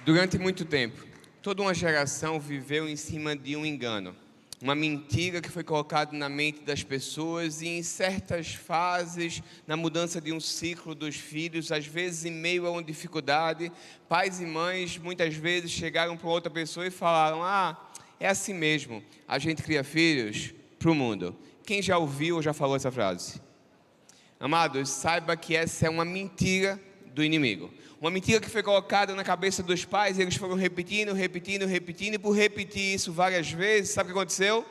Durante muito tempo, toda uma geração viveu em cima de um engano, uma mentira que foi colocada na mente das pessoas e em certas fases, na mudança de um ciclo dos filhos, às vezes em meio a uma dificuldade, pais e mães muitas vezes chegaram para outra pessoa e falaram: é assim mesmo, a gente cria filhos para o mundo. Quem já ouviu ou já falou essa frase? Amados, saiba que essa é uma mentira do inimigo. Uma mentira que foi colocada na cabeça dos pais, eles foram repetindo, e por repetir isso várias vezes, sabe o que aconteceu?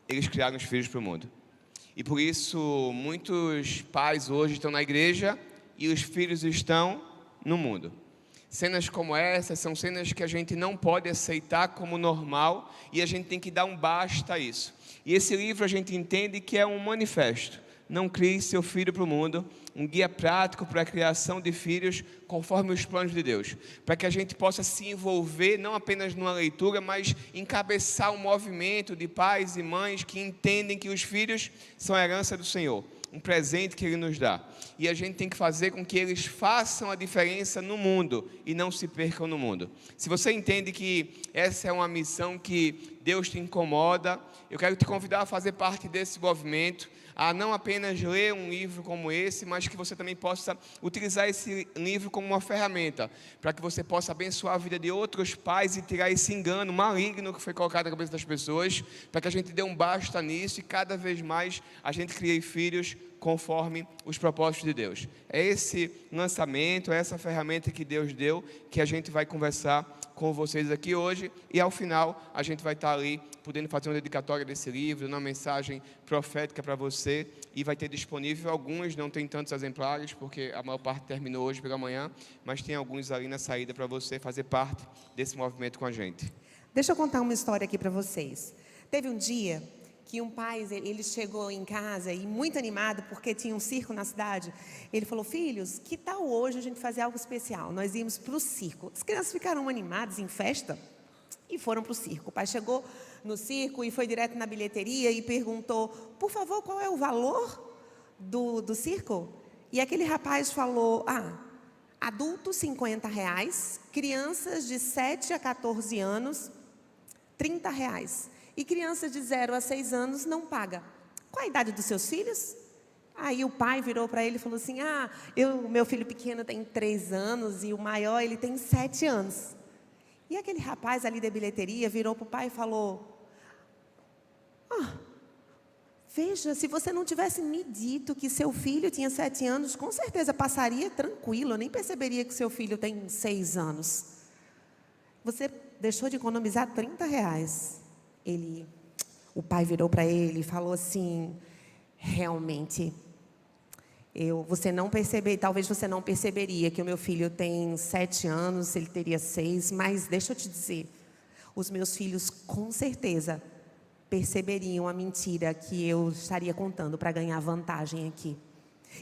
Eles criaram os filhos para o mundo. E por isso, muitos pais hoje estão na igreja e os filhos estão no mundo. Cenas como essas são cenas que a gente não pode aceitar como normal e a gente tem que dar um basta a isso. E esse livro a gente entende que é um manifesto. Não crie seu filho para o mundo, um guia prático para a criação de filhos conforme os planos de Deus, para que a gente possa se envolver não apenas numa leitura, mas encabeçar um movimento de pais e mães que entendem que os filhos são a herança do Senhor, um presente que Ele nos dá, e a gente tem que fazer com que eles façam a diferença no mundo e não se percam no mundo. Se você entende que essa é uma missão que Deus te incomoda, eu quero te convidar a fazer parte desse movimento, a não apenas ler um livro como esse, mas que você também possa utilizar esse livro como uma ferramenta, para que você possa abençoar a vida de outros pais e tirar esse engano maligno que foi colocado na cabeça das pessoas, para que a gente dê um basta nisso e cada vez mais a gente crie filhos conforme os propósitos de Deus. É esse lançamento, é essa ferramenta que Deus deu, que a gente vai conversar com vocês aqui hoje, e ao final a gente vai estar ali podendo fazer uma dedicatória desse livro, uma mensagem profética para você, e vai ter disponível alguns, não tem tantos exemplares, porque a maior parte terminou hoje pela manhã, mas tem alguns ali na saída para você fazer parte desse movimento com a gente. Deixa eu contar uma história aqui para vocês. Teve um dia que um pai, ele chegou em casa e muito animado, porque tinha um circo na cidade. Ele falou: filhos, que tal hoje a gente fazer algo especial? Nós íamos para o circo. As crianças ficaram animadas em festa e foram para o circo. O pai chegou no circo e foi direto na bilheteria e perguntou: por favor, qual é o valor do circo? E aquele rapaz falou: adultos R$50, crianças de 7 a 14 anos, R$30. E crianças de 0 a 6 anos não paga. Qual a idade dos seus filhos? Aí o pai virou para ele e falou assim: meu filho pequeno tem 3 anos e o maior ele tem 7 anos. E aquele rapaz ali da bilheteria virou para o pai e falou: veja, se você não tivesse me dito que seu filho tinha 7 anos, com certeza passaria tranquilo, eu nem perceberia que seu filho tem 6 anos. Você deixou de economizar R$30. O pai virou para ele e falou assim: realmente, talvez você não perceberia que o meu filho tem 7 anos, ele teria 6, mas deixa eu te dizer, os meus filhos com certeza perceberiam a mentira que eu estaria contando para ganhar vantagem aqui.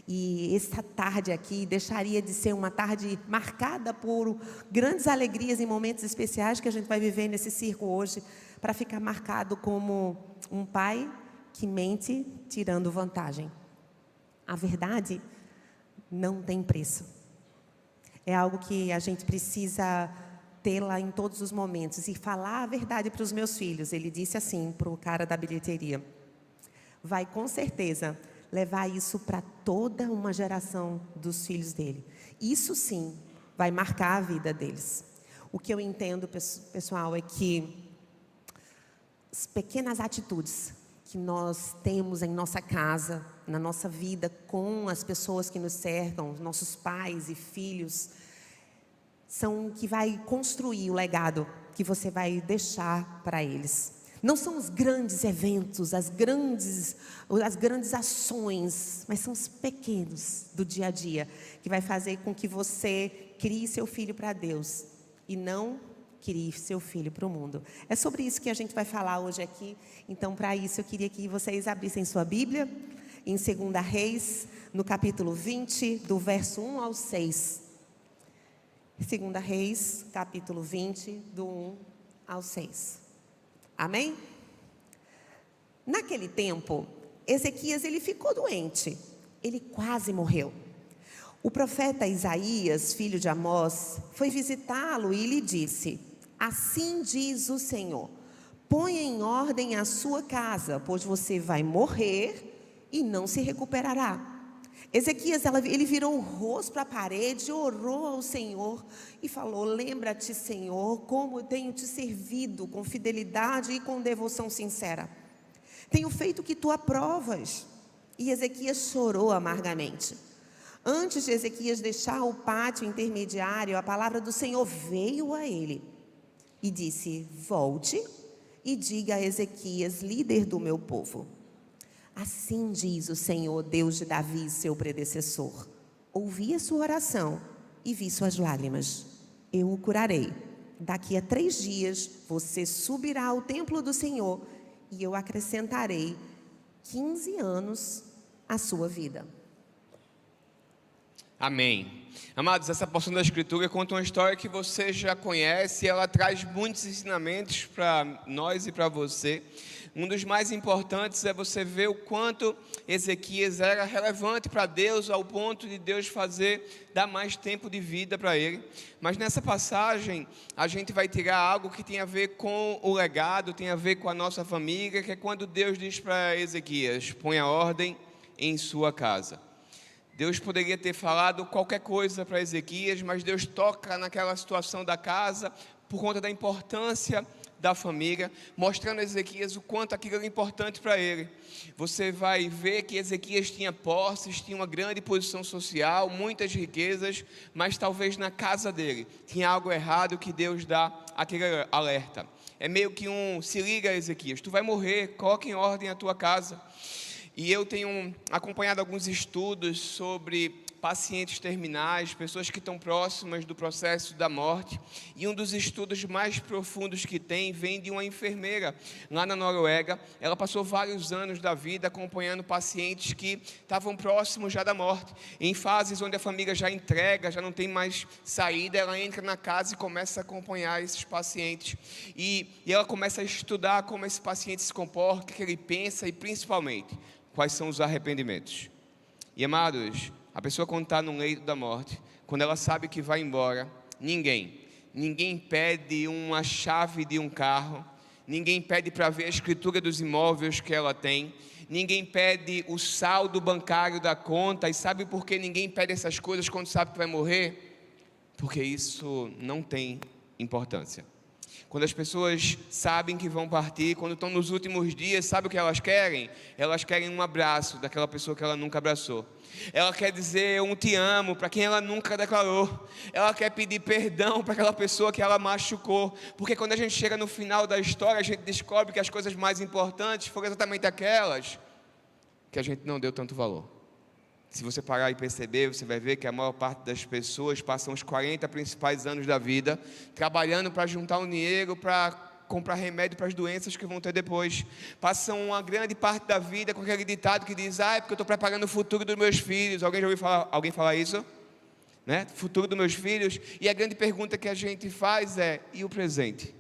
E essa tarde aqui deixaria de ser uma tarde marcada por grandes alegrias e momentos especiais que a gente vai viver nesse circo hoje, para ficar marcado como um pai que mente tirando vantagem. A verdade não tem preço. É algo que a gente precisa tê-la em todos os momentos e falar a verdade para os meus filhos. Ele disse assim para o cara da bilheteria: vai com certeza levar isso para toda uma geração dos filhos dele. Isso sim vai marcar a vida deles. O que eu entendo, pessoal, é que as pequenas atitudes que nós temos em nossa casa, na nossa vida, com as pessoas que nos cercam, nossos pais e filhos, são o que vai construir o legado que você vai deixar para eles. Não são os grandes eventos, as grandes ações, mas são os pequenos do dia a dia que vai fazer com que você crie seu filho para Deus e não crie seu filho para o mundo. É sobre isso que a gente vai falar hoje aqui. Então, para isso, eu queria que vocês abrissem sua Bíblia em 2 Reis, no capítulo 20, do verso 1 ao 6. 2 Reis, capítulo 20, do 1 ao 6. Amém? Naquele tempo, Ezequias ele ficou doente. Ele quase morreu. O profeta Isaías, filho de Amós, foi visitá-lo e lhe disse: assim diz o Senhor, ponha em ordem a sua casa, pois você vai morrer e não se recuperará. Ezequias, ele virou o rosto para a parede, orou ao Senhor e falou: lembra-te, Senhor, como eu tenho te servido com fidelidade e com devoção sincera. Tenho feito o que tu aprovas. E Ezequias chorou amargamente. Antes de Ezequias deixar o pátio intermediário, a palavra do Senhor veio a ele e disse: volte e diga a Ezequias, líder do meu povo: assim diz o Senhor, Deus de Davi, seu predecessor, ouvi a sua oração e vi suas lágrimas. Eu o curarei. Daqui a 3 dias você subirá ao templo do Senhor e eu acrescentarei 15 anos à sua vida. Amém. Amados, essa porção da Escritura conta uma história que você já conhece, ela traz muitos ensinamentos para nós e para você. Um dos mais importantes é você ver o quanto Ezequias era relevante para Deus, ao ponto de Deus dar mais tempo de vida para ele. Mas nessa passagem, a gente vai tirar algo que tem a ver com o legado, tem a ver com a nossa família, que é quando Deus diz para Ezequias: ponha ordem em sua casa. Deus poderia ter falado qualquer coisa para Ezequias, mas Deus toca naquela situação da casa por conta da importância da família, mostrando a Ezequias o quanto aquilo era importante para ele. Você vai ver que Ezequias tinha posses, tinha uma grande posição social, muitas riquezas, mas talvez na casa dele tinha algo errado que Deus dá aquele alerta. É meio que se liga, Ezequias, tu vai morrer, coloca em ordem a tua casa. E eu tenho acompanhado alguns estudos sobre pacientes terminais, pessoas que estão próximas do processo da morte. E um dos estudos mais profundos que tem vem de uma enfermeira lá na Noruega. Ela passou vários anos da vida acompanhando pacientes que estavam próximos já da morte. Em fases onde a família já entrega, já não tem mais saída, ela entra na casa e começa a acompanhar esses pacientes. E ela começa a estudar como esse paciente se comporta, o que ele pensa e principalmente quais são os arrependimentos. E amados, a pessoa quando está no leito da morte, quando ela sabe que vai embora, ninguém pede uma chave de um carro, ninguém pede para ver a escritura dos imóveis que ela tem, ninguém pede o saldo bancário da conta. E sabe por que ninguém pede essas coisas quando sabe que vai morrer? Porque isso não tem importância. Quando as pessoas sabem que vão partir, quando estão nos últimos dias, sabe o que elas querem? Elas querem um abraço daquela pessoa que ela nunca abraçou. Ela quer dizer um te amo para quem ela nunca declarou. Ela quer pedir perdão para aquela pessoa que ela machucou. Porque quando a gente chega no final da história, a gente descobre que as coisas mais importantes foram exatamente aquelas que a gente não deu tanto valor. Se você parar e perceber, você vai ver que a maior parte das pessoas passam os 40 principais anos da vida trabalhando para juntar um dinheiro para comprar remédio para as doenças que vão ter depois. Passam uma grande parte da vida com aquele ditado que diz: é porque eu estou preparando o futuro dos meus filhos. Alguém já ouviu alguém falar isso? Né? Futuro dos meus filhos. E a grande pergunta que a gente faz é: e o presente?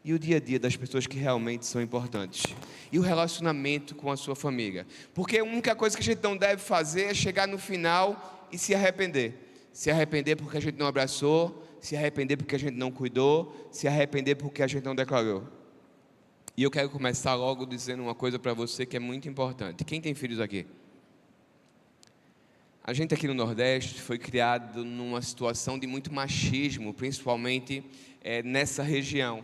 E o dia a dia das pessoas que realmente são importantes? E o relacionamento com a sua família? Porque a única coisa que a gente não deve fazer é chegar no final e se arrepender. Se arrepender porque a gente não abraçou, se arrepender porque a gente não cuidou, se arrepender porque a gente não declarou. E eu quero começar logo dizendo uma coisa para você que é muito importante. Quem tem filhos aqui? A gente aqui no Nordeste foi criado numa situação de muito machismo, principalmente nessa região.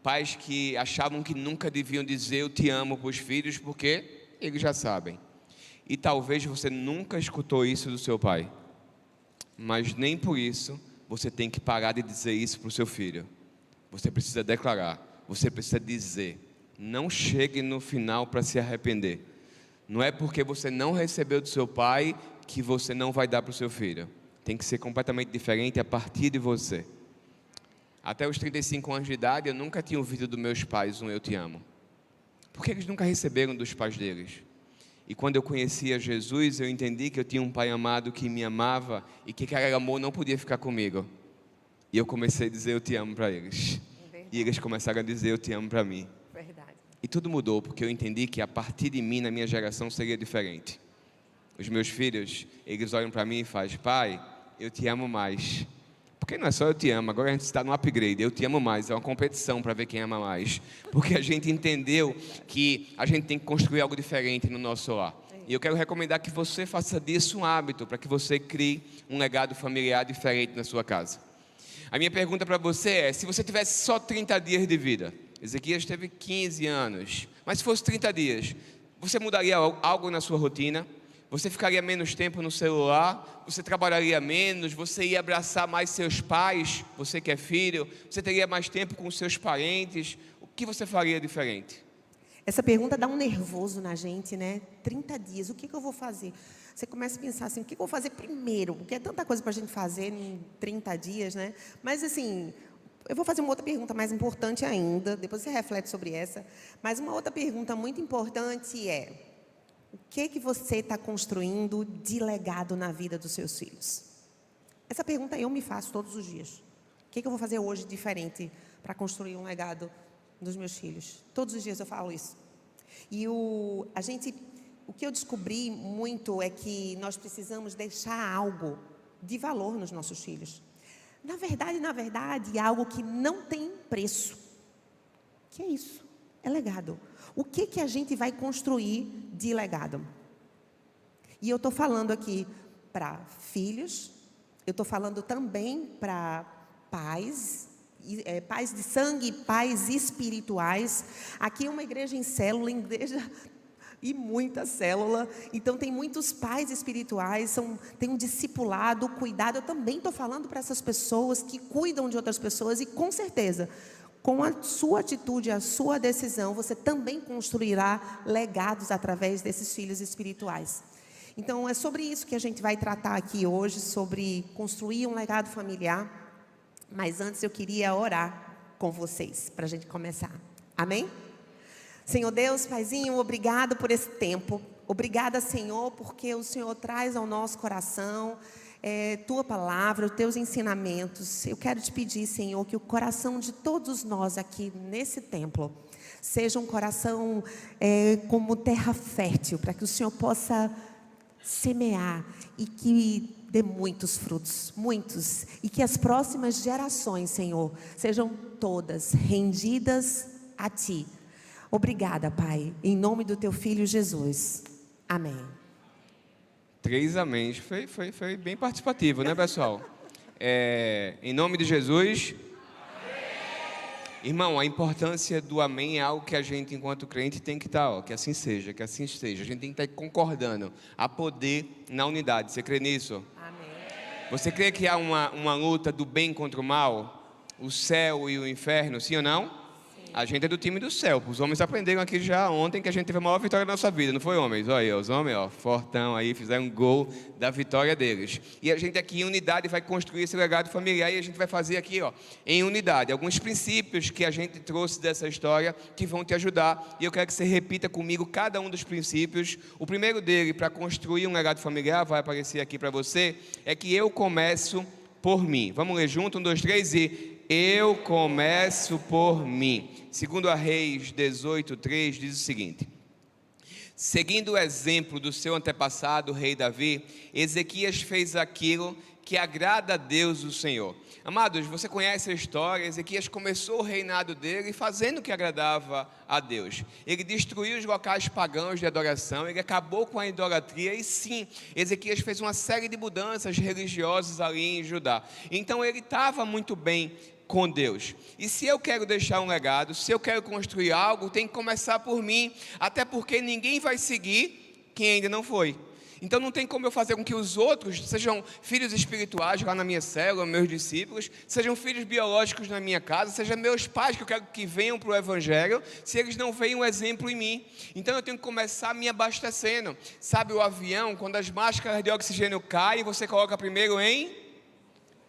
Pais que achavam que nunca deviam dizer eu te amo para os filhos, porque eles já sabem. E talvez você nunca escutou isso do seu pai, mas nem por isso você tem que parar de dizer isso para o seu filho. Você precisa declarar, você precisa dizer. Não chegue no final para se arrepender. Não é porque você não recebeu do seu pai que você não vai dar para o seu filho. Tem que ser completamente diferente a partir de você. Até os 35 anos de idade, eu nunca tinha ouvido dos meus pais um eu te amo. Porque eles nunca receberam dos pais deles. E quando eu conhecia Jesus, eu entendi que eu tinha um pai amado que me amava e que aquele amor não podia ficar comigo. E eu comecei a dizer eu te amo para eles. E eles começaram a dizer eu te amo para mim. Verdade. E tudo mudou, porque eu entendi que a partir de mim, na minha geração, seria diferente. Os meus filhos, eles olham para mim e fazem: pai, eu te amo mais. Porque não é só eu te amo, agora a gente está no upgrade, eu te amo mais, é uma competição para ver quem ama mais. Porque a gente entendeu que a gente tem que construir algo diferente no nosso lar. E eu quero recomendar que você faça disso um hábito, para que você crie um legado familiar diferente na sua casa. A minha pergunta para você é: se você tivesse só 30 dias de vida, Ezequias teve 15 anos, mas se fosse 30 dias, você mudaria algo na sua rotina? Você ficaria menos tempo no celular? Você trabalharia menos? Você ia abraçar mais seus pais? Você que é filho? Você teria mais tempo com os seus parentes? O que você faria diferente? Essa pergunta dá um nervoso na gente, né? 30 dias, o que eu vou fazer? Você começa a pensar assim, o que eu vou fazer primeiro? Porque é tanta coisa para a gente fazer em 30 dias, né? Mas assim, eu vou fazer uma outra pergunta mais importante ainda, depois você reflete sobre essa. Mas uma outra pergunta muito importante é: o que você está construindo de legado na vida dos seus filhos? Essa pergunta eu me faço todos os dias. O que eu vou fazer hoje diferente para construir um legado dos meus filhos? Todos os dias eu falo isso. E o que eu descobri muito é que nós precisamos deixar algo de valor nos nossos filhos. Na verdade, algo que não tem preço. Que é isso? É legado. O que a gente vai construir de legado? E eu estou falando aqui para filhos, eu estou falando também para pais, pais de sangue, pais espirituais. Aqui é uma igreja em célula, e muita célula, então tem muitos pais espirituais, tem um discipulado, cuidado. Eu também estou falando para essas pessoas que cuidam de outras pessoas, e com certeza, com a sua atitude, a sua decisão, você também construirá legados através desses filhos espirituais. Então, é sobre isso que a gente vai tratar aqui hoje, sobre construir um legado familiar. Mas antes eu queria orar com vocês, para a gente começar. Amém? Senhor Deus, Paizinho, obrigado por esse tempo. Obrigada, Senhor, porque o Senhor traz ao nosso coração Tua palavra, os Teus ensinamentos. Eu quero te pedir, Senhor, que o coração de todos nós aqui nesse templo seja um coração como terra fértil, para que o Senhor possa semear e que dê muitos frutos, muitos, e que as próximas gerações, Senhor, sejam todas rendidas a Ti. Obrigada, Pai, em nome do Teu Filho Jesus. Amém. 3 amém. Foi bem participativo, né, pessoal? Em nome de Jesus. Irmão, a importância do amém é algo que a gente, enquanto crente, tem que estar, que assim seja, que assim esteja. A gente tem que estar concordando. Há poder na unidade. Você crê nisso? Amém. Você crê que há uma luta do bem contra o mal? O céu e o inferno, sim ou não? A gente é do time do céu. Os homens aprenderam aqui já ontem que a gente teve a maior vitória da nossa vida, não foi, homens? Olha aí, os homens, fortão aí, fizeram um gol da vitória deles. E a gente aqui em unidade vai construir esse legado familiar, e a gente vai fazer aqui, em unidade, alguns princípios que a gente trouxe dessa história que vão te ajudar. E eu quero que você repita comigo cada um dos princípios. O primeiro dele, para construir um legado familiar, vai aparecer aqui para você, é que eu começo por mim. Vamos ler junto? 1, 2, 3 e... Eu começo por mim. Segundo a Reis 18:3 diz o seguinte: seguindo o exemplo do seu antepassado, o rei Davi, Ezequias fez aquilo que agrada a Deus, o Senhor. Amados, você conhece a história. Ezequias começou o reinado dele fazendo o que agradava a Deus. Ele destruiu os locais pagãos de adoração, ele acabou com a idolatria, e sim, Ezequias fez uma série de mudanças religiosas ali em Judá. Então ele estava muito bem com Deus. E se eu quero deixar um legado, se eu quero construir algo, tem que começar por mim, até porque ninguém vai seguir quem ainda não foi. Então não tem como eu fazer com que os outros sejam filhos espirituais lá na minha célula, meus discípulos, sejam filhos biológicos na minha casa, sejam meus pais que eu quero que venham para o Evangelho, se eles não veem um exemplo em mim. Então eu tenho que começar me abastecendo. Sabe o avião, quando as máscaras de oxigênio caem, você coloca primeiro em...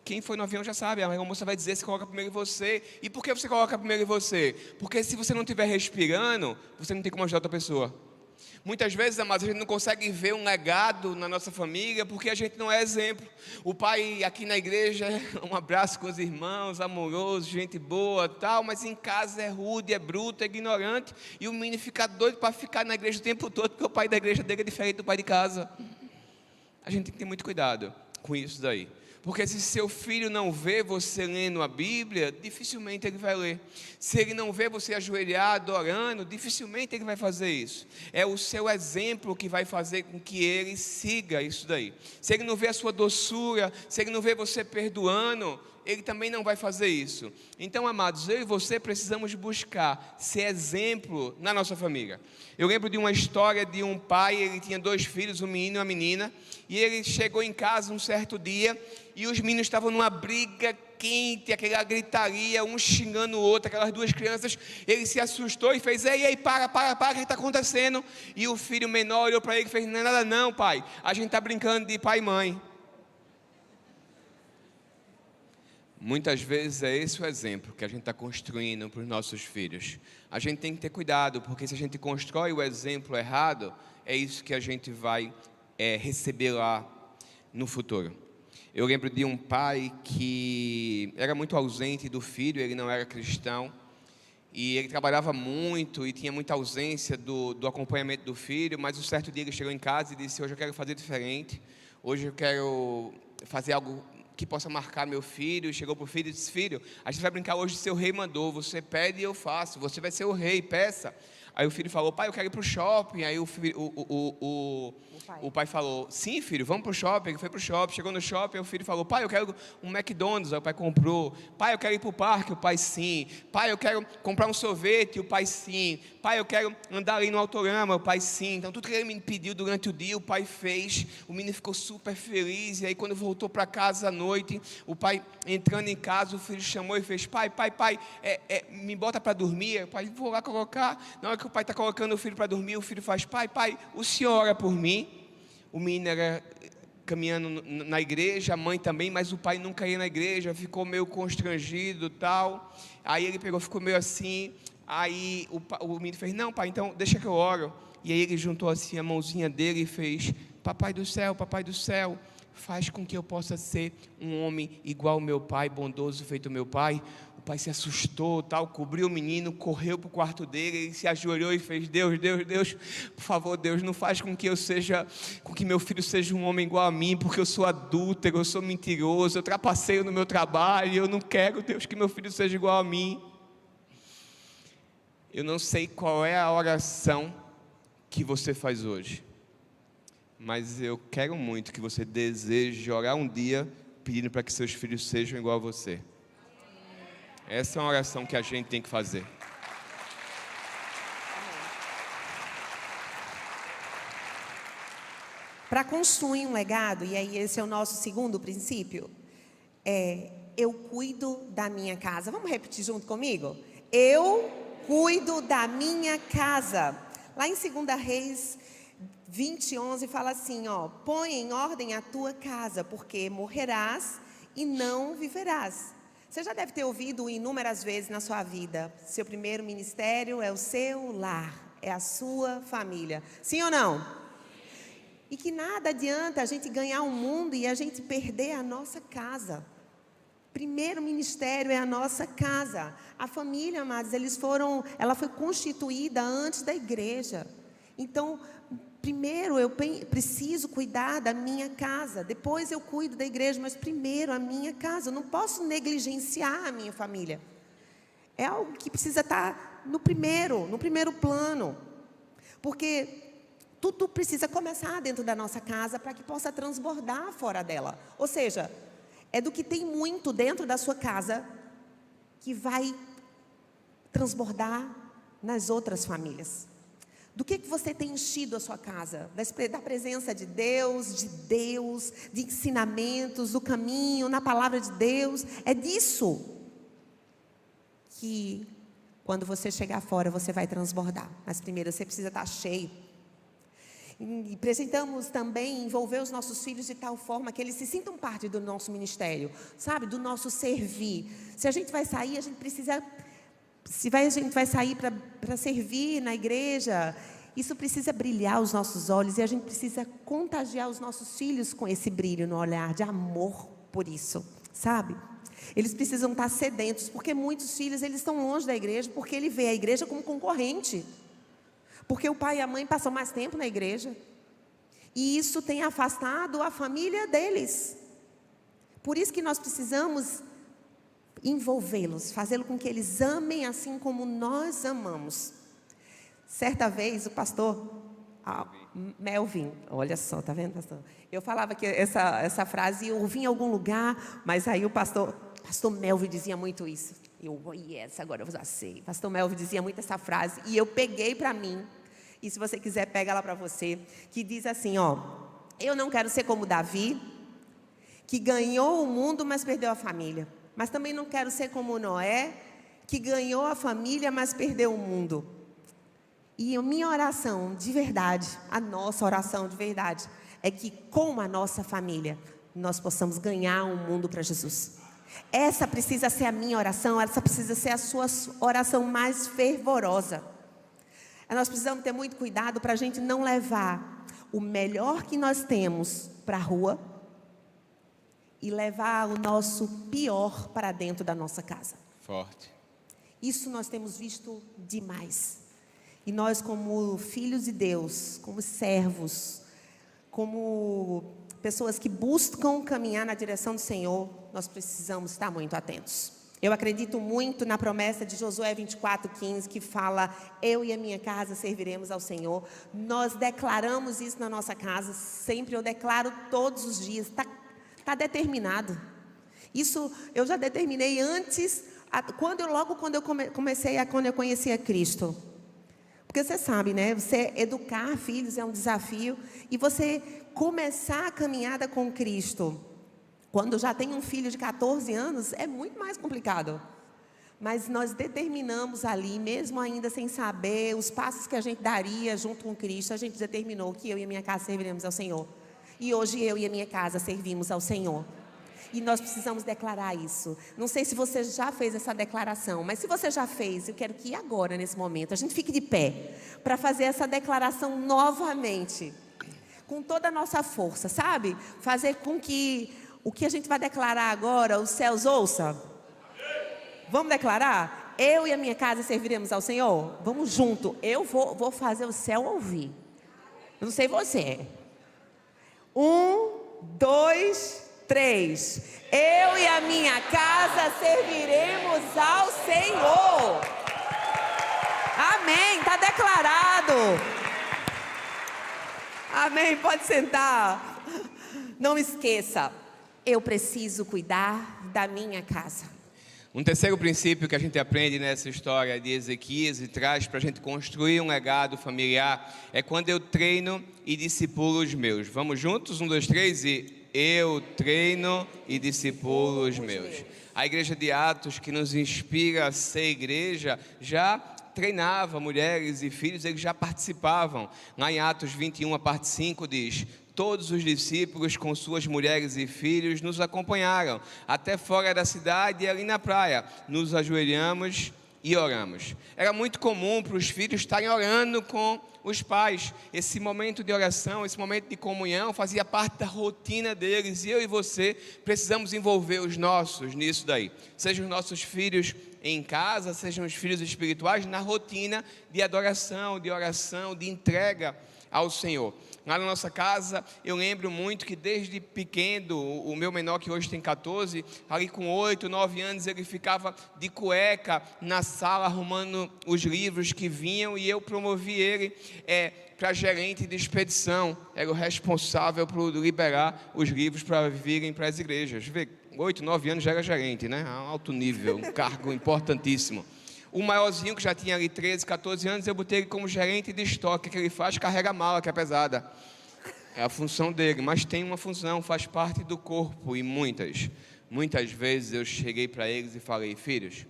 Quem foi no avião já sabe, a moça vai dizer se coloca primeiro em você. E por que você coloca primeiro em você? Porque se você não estiver respirando, você não tem como ajudar outra pessoa. Muitas vezes, amados, a gente não consegue ver um legado na nossa família porque a gente não é exemplo. O pai aqui na igreja, um abraço com os irmãos, amoroso, gente boa, tal, mas em casa é rude, é bruto, é ignorante. E o menino fica doido para ficar na igreja o tempo todo, porque o pai da igreja dele é diferente do pai de casa. A gente tem que ter muito cuidado com isso daí. Porque se seu filho não vê você lendo a Bíblia, dificilmente ele vai ler. Se ele não vê você ajoelhado, orando, dificilmente ele vai fazer isso. É o seu exemplo que vai fazer com que ele siga isso daí. Se ele não vê a sua doçura, se ele não vê você perdoando, ele também não vai fazer isso. Então, amados, eu e você precisamos buscar ser exemplo na nossa família. Eu lembro de uma história de um pai, ele tinha 2 filhos, um menino e uma menina, e ele chegou em casa um certo dia, e os meninos estavam numa briga quente, aquela gritaria, um xingando o outro, aquelas 2 crianças. Ele se assustou e fez: ei, para, o que está acontecendo? E o filho menor olhou para ele e fez: não é nada não, pai, a gente está brincando de pai e mãe. Muitas vezes é esse o exemplo que a gente está construindo para os nossos filhos. A gente tem que ter cuidado, porque se a gente constrói o exemplo errado, é isso que a gente vai receber lá no futuro. Eu lembro de um pai que era muito ausente do filho, ele não era cristão, e ele trabalhava muito e tinha muita ausência do acompanhamento do filho, mas um certo dia ele chegou em casa e disse: hoje eu quero fazer diferente, hoje eu quero fazer algo que possa marcar meu filho. Chegou para o filho e disse: filho, a gente vai brincar hoje de seu rei mandou, você pede e eu faço, você vai ser o rei, peça. Aí o filho falou: pai, eu quero ir para o shopping. Aí o pai falou: sim, filho, vamos para o shopping. Ele foi para o shopping, chegou no shopping, o filho falou: pai, eu quero um McDonald's. Aí o pai comprou. Pai, eu quero ir para o parque. O pai: sim. Pai, eu quero comprar um sorvete. O pai: sim. Pai, eu quero andar ali no Autorama. O pai: sim. Então tudo que ele me pediu durante o dia, o pai fez. O menino ficou super feliz. E aí quando voltou para casa à noite, o pai entrando em casa, o filho chamou e fez: pai, me bota para dormir. O pai: vou lá colocar. Na hora que o pai está colocando o filho para dormir, o filho faz: pai, o senhor ora por mim? O menino era caminhando na igreja, a mãe também, mas o pai nunca ia na igreja, ficou meio constrangido, tal. Aí ele pegou, ficou meio assim. Aí o menino fez: não, pai, então deixa que eu oro. E aí ele juntou assim a mãozinha dele e fez: papai do céu, faz com que eu possa ser um homem igual ao meu pai, bondoso feito meu pai. O pai se assustou, tal, cobriu o menino, correu para o quarto dele, e se ajoelhou e fez: Deus, por favor, Deus, não faz com que meu filho seja um homem igual a mim, porque eu sou adúltero, eu sou mentiroso, eu trapaceio no meu trabalho, eu não quero, Deus, que meu filho seja igual a mim. Eu não sei qual é a oração que você faz hoje, mas eu quero muito que você deseje orar um dia pedindo para que seus filhos sejam igual a você. Essa é uma oração que a gente tem que fazer. Para construir um legado, e aí esse é o nosso segundo princípio, eu cuido da minha casa. Vamos repetir junto comigo? Eu cuido da minha casa. Lá em 2 Reis 20:11 fala assim, põe em ordem a tua casa, porque morrerás e não viverás. Você já deve ter ouvido inúmeras vezes na sua vida: seu primeiro ministério é o seu lar, é a sua família. Sim ou não? E que nada adianta a gente ganhar o mundo e a gente perder a nossa casa. Primeiro ministério é a nossa casa. A família, amados, ela foi constituída antes da igreja. Então, primeiro eu preciso cuidar da minha casa, depois eu cuido da igreja, mas primeiro a minha casa. Eu não posso negligenciar a minha família. É algo que precisa estar no primeiro plano. Porque tudo precisa começar dentro da nossa casa para que possa transbordar fora dela. Ou seja, é do que tem muito dentro da sua casa que vai transbordar nas outras famílias. Do que você tem enchido a sua casa? Da presença de Deus, de ensinamentos, do caminho, na palavra de Deus. É disso que, quando você chegar fora, você vai transbordar. Mas primeiro você precisa estar cheio. E precisamos também envolver os nossos filhos de tal forma que eles se sintam parte do nosso ministério, sabe? Do nosso servir. Se a gente vai sair, a gente precisa... a gente vai sair para servir na igreja, isso precisa brilhar os nossos olhos, e a gente precisa contagiar os nossos filhos com esse brilho no olhar, de amor por isso, sabe? Eles precisam estar sedentos, porque muitos filhos, eles estão longe da igreja, porque ele vê a igreja como concorrente, porque o pai e a mãe passam mais tempo na igreja, E isso tem afastado a família deles. Por isso que nós precisamos envolvê-los, fazê-lo com que eles amem assim como nós amamos. Certa vez o pastor Melvin, olha só, tá vendo, pastor? Eu falava que essa frase eu ouvi em algum lugar, mas aí o pastor Melvin dizia muito isso. Agora eu já sei. Pastor Melvin dizia muito essa frase e eu peguei para mim. E se você quiser, pega ela para você, que diz assim, ó: eu não quero ser como Davi, que ganhou o mundo, mas perdeu a família. Mas também não quero ser como Noé, que ganhou a família, mas perdeu o mundo. E a minha oração de verdade, a nossa oração de verdade, é que com a nossa família, nós possamos ganhar o mundo para Jesus. Essa precisa ser a minha oração, essa precisa ser a sua oração mais fervorosa. Nós precisamos ter muito cuidado para a gente não levar o melhor que nós temos para a rua e levar o nosso pior para dentro da nossa casa. Forte. Isso nós temos visto demais. E nós, como filhos de Deus, como servos, como pessoas que buscam caminhar na direção do Senhor, nós precisamos estar muito atentos. Eu acredito muito na promessa de Josué 24:15, que fala: eu e a minha casa serviremos ao Senhor. Nós declaramos isso na nossa casa, sempre eu declaro todos os dias, está determinado. Isso eu já determinei antes, quando eu conheci a Cristo. Porque você sabe, né? Você educar filhos é um desafio. E você começar a caminhada com Cristo, quando já tem um filho de 14 anos, é muito mais complicado. Mas nós determinamos ali, mesmo ainda sem saber os passos que a gente daria junto com Cristo, a gente determinou que eu e a minha casa serviremos ao Senhor. E hoje eu e a minha casa servimos ao Senhor. E nós precisamos declarar isso. Não sei se você já fez essa declaração, mas se você já fez, eu quero que agora, nesse momento, a gente fique de pé para fazer essa declaração novamente, com toda a nossa força, sabe? Fazer com que o que a gente vai declarar agora, os céus ouçam. Vamos declarar? Eu e a minha casa serviremos ao Senhor? Vamos junto. Eu vou fazer o céu ouvir. Eu não sei você. 1, 2, 3. Eu e a minha casa serviremos ao Senhor. Amém. Está declarado. Amém. Pode sentar. Não esqueça. Eu preciso cuidar da minha casa. Um terceiro princípio que a gente aprende nessa história de Ezequias e traz para a gente construir um legado familiar é quando eu treino e discipulo os meus. Vamos juntos? 1, 2, 3 e... eu treino e discipulo os meus. A igreja de Atos, que nos inspira a ser igreja, já treinava mulheres e filhos, eles já participavam. Lá em Atos 21, a parte 5 diz: todos os discípulos com suas mulheres e filhos nos acompanharam, até fora da cidade e ali na praia. Nos ajoelhamos e oramos. Era muito comum para os filhos estarem orando com os pais. Esse momento de oração, esse momento de comunhão fazia parte da rotina deles. E eu e você precisamos envolver os nossos nisso daí. Sejam os nossos filhos em casa, sejam os filhos espirituais na rotina de adoração, de oração, de entrega ao Senhor. Lá na nossa casa, eu lembro muito que desde pequeno, o meu menor, que hoje tem 14, ali com 8, 9 anos, ele ficava de cueca na sala arrumando os livros que vinham, e eu promovi ele para gerente de expedição. Era o responsável por liberar os livros para virem para as igrejas. 8, 9 anos já era gerente, né? A alto nível, um cargo importantíssimo. O maiorzinho, que já tinha ali 13, 14 anos, eu botei ele como gerente de estoque. Que ele faz? Carrega a mala, que é pesada. É a função dele, mas tem uma função, faz parte do corpo. E muitas vezes eu cheguei para eles e falei: filhos,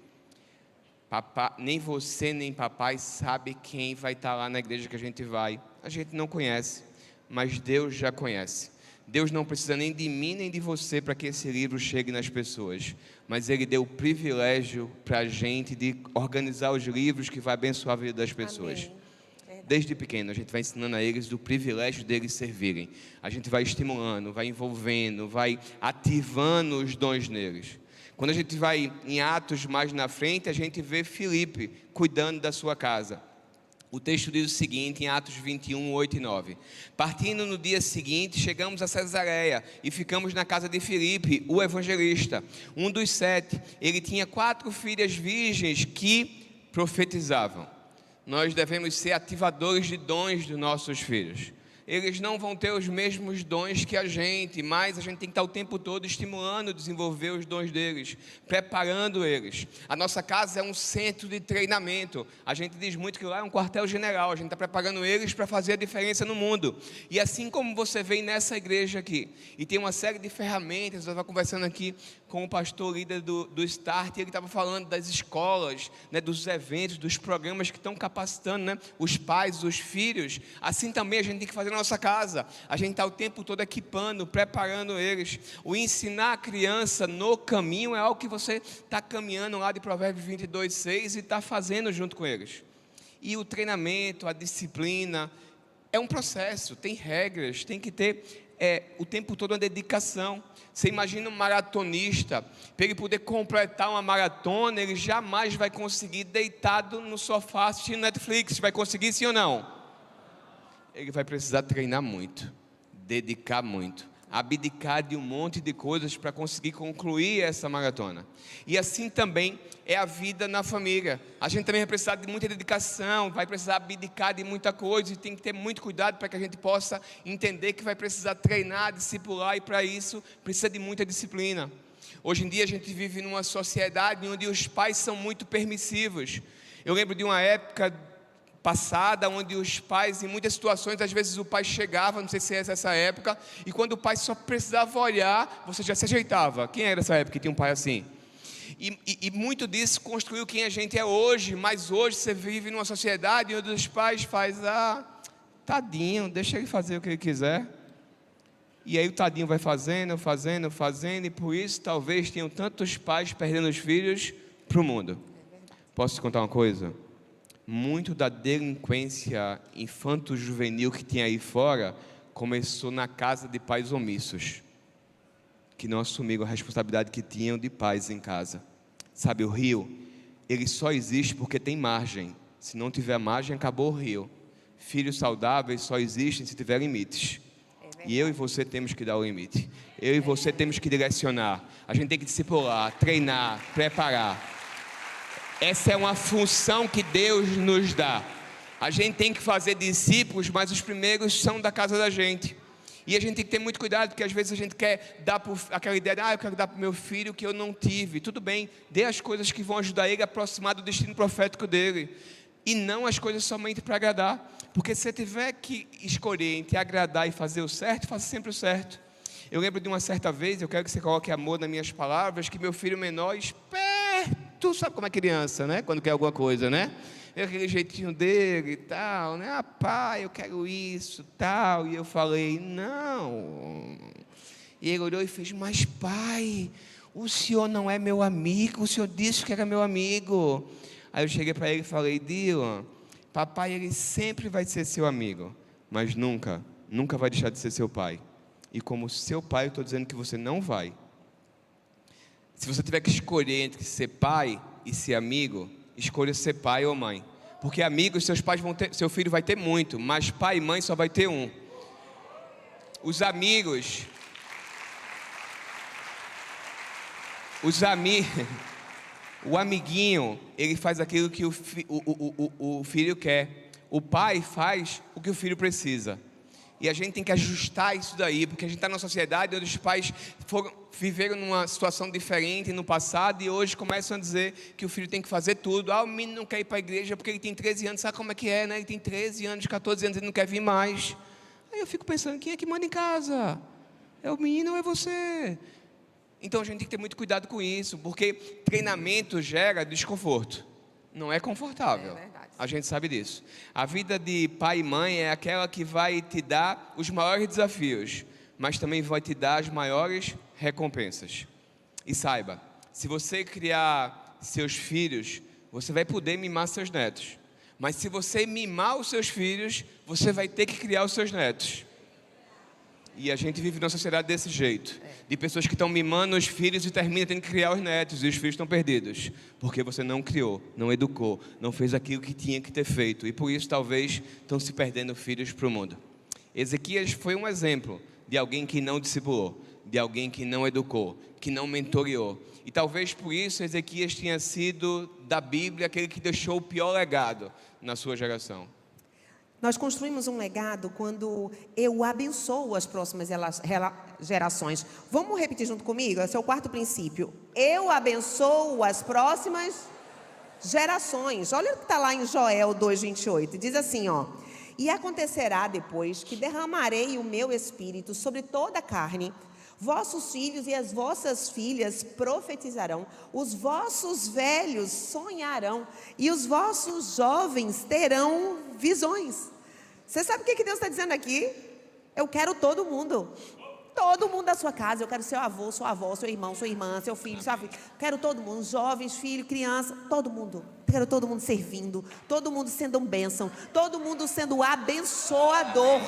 papai, nem você nem papai sabe quem vai estar lá na igreja que a gente vai. A gente não conhece, mas Deus já conhece. Deus não precisa nem de mim nem de você para que esse livro chegue nas pessoas, mas Ele deu o privilégio para a gente de organizar os livros que vai abençoar a vida das pessoas. Desde pequeno a gente vai ensinando a eles do privilégio deles servirem. A gente vai estimulando, vai envolvendo, vai ativando os dons neles. Quando a gente vai em Atos mais na frente, a gente vê Filipe cuidando da sua casa. O texto diz o seguinte, em Atos 21, 8 e 9. Partindo no dia seguinte, chegamos a Cesareia e ficamos na casa de Filipe, o evangelista, um dos 7. Ele tinha 4 filhas virgens que profetizavam. Nós devemos ser ativadores de dons dos nossos filhos. Eles não vão ter os mesmos dons que a gente, mas a gente tem que estar o tempo todo estimulando, desenvolver os dons deles, preparando eles. A nossa casa é um centro de treinamento. A gente diz muito que lá é um quartel-general. A gente está preparando eles para fazer a diferença no mundo. E assim como você vem nessa igreja aqui, e tem uma série de ferramentas, eu estava conversando aqui com o pastor líder do Start, e ele estava falando das escolas, né, dos eventos, dos programas que estão capacitando, né, os pais, os filhos. Assim também a gente tem que fazer na nossa casa. A gente está o tempo todo equipando, preparando eles. O ensinar a criança no caminho é algo que você está caminhando lá de Provérbios 22, 6 e está fazendo junto com eles. E o treinamento, a disciplina, é um processo, tem regras, tem que ter o tempo todo uma dedicação. Você imagina um maratonista, para ele poder completar uma maratona, ele jamais vai conseguir deitado no sofá assistindo Netflix. Vai conseguir, sim ou não? Ele vai precisar treinar muito, dedicar muito, abdicar de um monte de coisas para conseguir concluir essa maratona. E assim também é a vida na família. A gente também vai precisar de muita dedicação, vai precisar abdicar de muita coisa, e tem que ter muito cuidado para que a gente possa entender que vai precisar treinar, discipular, e para isso precisa de muita disciplina. Hoje em dia a gente vive numa sociedade onde os pais são muito permissivos. Eu lembro de uma época passada, onde os pais, em muitas situações, às vezes o pai chegava, não sei se é essa época, e quando o pai só precisava olhar, você já se ajeitava. Quem era essa época que tinha um pai assim? E muito disso construiu quem a gente é hoje, mas hoje você vive numa sociedade onde os pais fazem, tadinho, deixa ele fazer o que ele quiser. E aí o tadinho vai fazendo, e por isso talvez tenham tantos pais perdendo os filhos para o mundo. Posso te contar uma coisa? Muito da delinquência infanto-juvenil que tem aí fora começou na casa de pais omissos, que não assumiram a responsabilidade que tinham de pais em casa. Sabe, o rio, ele só existe porque tem margem. Se não tiver margem, acabou o rio. Filhos saudáveis só existem se tiver limites. E eu e você temos que dar o limite. Eu e você temos que direcionar. A gente tem que discipular, treinar, preparar. Essa é uma função que Deus nos dá. A gente tem que fazer discípulos, mas os primeiros são da casa da gente. E a gente tem que ter muito cuidado, porque às vezes a gente quer dar aquela ideia de, eu quero dar para o meu filho o que eu não tive. Tudo bem, dê as coisas que vão ajudar ele a aproximar do destino profético dele. E não as coisas somente para agradar. Porque se você tiver que escolher entre agradar e fazer o certo, faça sempre o certo. Eu lembro de uma certa vez, eu quero que você coloque amor nas minhas palavras, que meu filho menor, esperto, sabe como é criança, né? Quando quer alguma coisa, né? Aquele jeitinho dele e tal, né? Pai, eu quero isso, tal. E eu falei, não. E ele olhou e fez, mas pai, o senhor não é meu amigo, o senhor disse que era meu amigo. Aí eu cheguei para ele e falei, Dylan, papai, ele sempre vai ser seu amigo, mas nunca vai deixar de ser seu pai. E como seu pai, eu estou dizendo que você não vai. Se você tiver que escolher entre ser pai e ser amigo, escolha ser pai ou mãe. Porque amigos, seus pais vão ter, seu filho vai ter muito, mas pai e mãe só vai ter um. Os amigos, o amiguinho, ele faz aquilo que o filho quer. O pai faz o que o filho precisa. E a gente tem que ajustar isso daí, porque a gente está numa sociedade onde os pais viveram numa situação diferente no passado e hoje começam a dizer que o filho tem que fazer tudo. O menino não quer ir para a igreja porque ele tem 13 anos, sabe como é que é, né? Ele tem 13 anos, 14 anos, ele não quer vir mais. Aí eu fico pensando, quem é que manda em casa? É o menino ou é você? Então a gente tem que ter muito cuidado com isso, porque treinamento gera desconforto. Não é confortável. É verdade. A gente sabe disso. A vida de pai e mãe é aquela que vai te dar os maiores desafios, mas também vai te dar as maiores recompensas. E saiba, se você criar seus filhos, você vai poder mimar seus netos. Mas se você mimar os seus filhos, você vai ter que criar os seus netos. E a gente vive numa sociedade desse jeito. De pessoas que estão mimando os filhos e terminam tendo que criar os netos. E os filhos estão perdidos. Porque você não criou, não educou, não fez aquilo que tinha que ter feito. E por isso talvez estão se perdendo filhos para o mundo. Ezequias foi um exemplo de alguém que não discipulou. De alguém que não educou, que não mentoreou. E talvez por isso Ezequias tenha sido da Bíblia aquele que deixou o pior legado na sua geração. Nós construímos um legado quando eu abençoo as próximas gerações. Vamos repetir junto comigo? Esse é o quarto princípio. Eu abençoo as próximas gerações. Olha o que está lá em Joel 2:28. Diz assim, ó. E acontecerá depois que derramarei o meu espírito sobre toda a carne. Vossos filhos e as vossas filhas profetizarão, os vossos velhos sonharão e os vossos jovens terão visões. Você sabe o que Deus está dizendo aqui? Eu quero todo mundo da sua casa. Eu quero seu avô, sua avó, seu irmão, sua irmã, seu filho, sua filha. Quero todo mundo, jovens, filho, criança, todo mundo. Quero todo mundo servindo, todo mundo sendo um bênção, todo mundo sendo abençoador.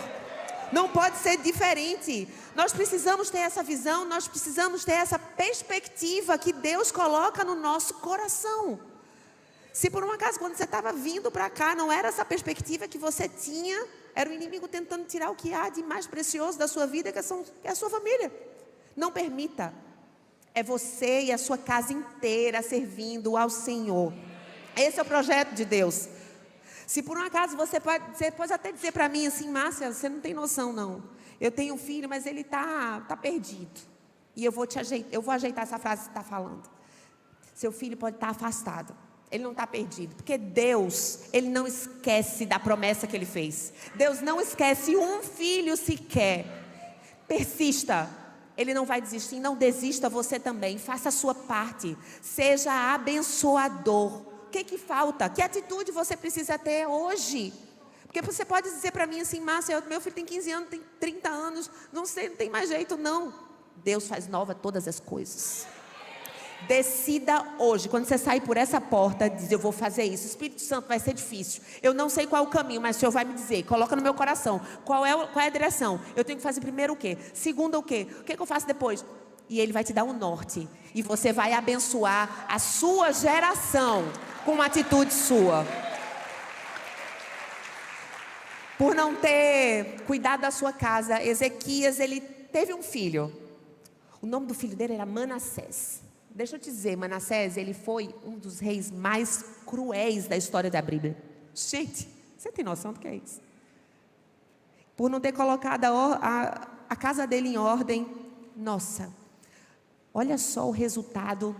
Não pode ser diferente. Nós precisamos ter essa visão, nós precisamos ter essa perspectiva que Deus coloca no nosso coração. Se por um acaso, quando você estava vindo para cá, não era essa perspectiva que você tinha, era o inimigo tentando tirar o que há de mais precioso da sua vida, que é a sua família. Não permita. É você e a sua casa inteira servindo ao Senhor. Esse é o projeto de Deus. Se por um acaso você pode até dizer para mim assim, Márcia, você não tem noção não. Eu tenho um filho, mas ele tá perdido. E eu vou ajeitar essa frase que você está falando. Seu filho pode estar afastado. Ele não está perdido. Porque Deus, Ele não esquece da promessa que Ele fez. Deus não esquece um filho sequer. Persista. Ele não vai desistir. Não desista você também. Faça a sua parte. Seja abençoador. O que falta? Que atitude você precisa ter hoje? Porque você pode dizer para mim assim, Márcia, meu filho tem 15 anos, tem 30 anos, não sei, não tem mais jeito não. Deus faz nova todas as coisas. Decida hoje, quando você sair por essa porta, diz, eu vou fazer isso. O Espírito Santo vai ser difícil. Eu não sei qual é o caminho, mas o Senhor vai me dizer. Coloca no meu coração. Qual é a direção? Eu tenho que fazer primeiro o quê? Segundo o quê? O que eu faço depois? E Ele vai te dar um norte. E você vai abençoar a sua geração com uma atitude sua. Por não ter cuidado da sua casa, Ezequias, ele teve um filho. O nome do filho dele era Manassés. Deixa eu te dizer, Manassés, ele foi um dos reis mais cruéis da história da Bíblia. Gente, você tem noção do que é isso? Por não ter colocado a casa dele em ordem. Nossa, olha só o resultado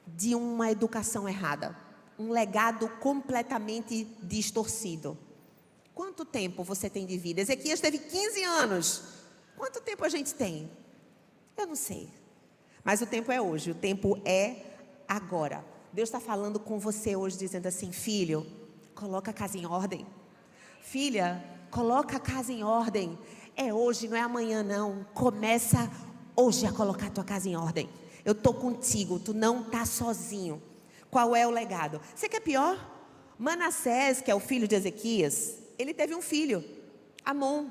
de uma educação errada. Um legado completamente distorcido. Quanto tempo você tem de vida? Ezequias teve 15 anos. Quanto tempo a gente tem? Eu não sei. Mas o tempo é hoje, o tempo é agora. Deus está falando com você hoje, dizendo assim, filho, coloca a casa em ordem. Filha, coloca a casa em ordem. É hoje, não é amanhã não. Começa hoje a colocar a tua casa em ordem. Eu estou contigo, tu não está sozinho. Qual é o legado? Você quer pior? Manassés, que é o filho de Ezequias, ele teve um filho, Amon.